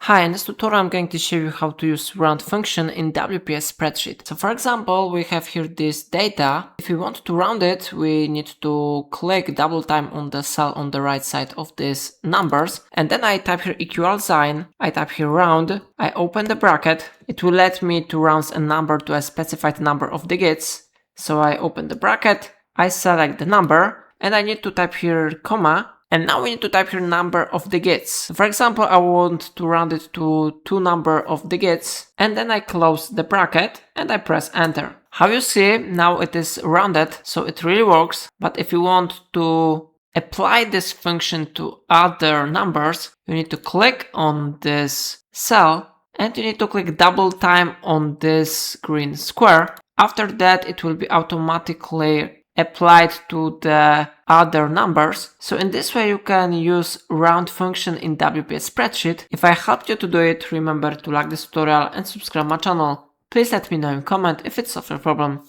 Hi, in this tutorial I'm going to show you how to use round function in WPS spreadsheet. So for example, we have here this data. If we want to round it, we need to click double time on the cell on the right side of these numbers. And then I type here equal sign, I type here round, I open the bracket. It will let me to round a number to a specified number of digits. So I open the bracket, I select the number, and I need to type here comma. And now we need to type here number of digits. For example, I want to round it to 2 number of digits, and then I close the bracket and I press enter. How you see, now it is rounded, so it really works. But if you want to apply this function to other numbers, you need to click on this cell and you need to click double time on this green square. After that, it will be automatically applied to the other numbers. So in this way you can use round function in WPS spreadsheet. If I helped you to do it, remember to like this tutorial and subscribe my channel. Please let me know in comment if it solves your problem.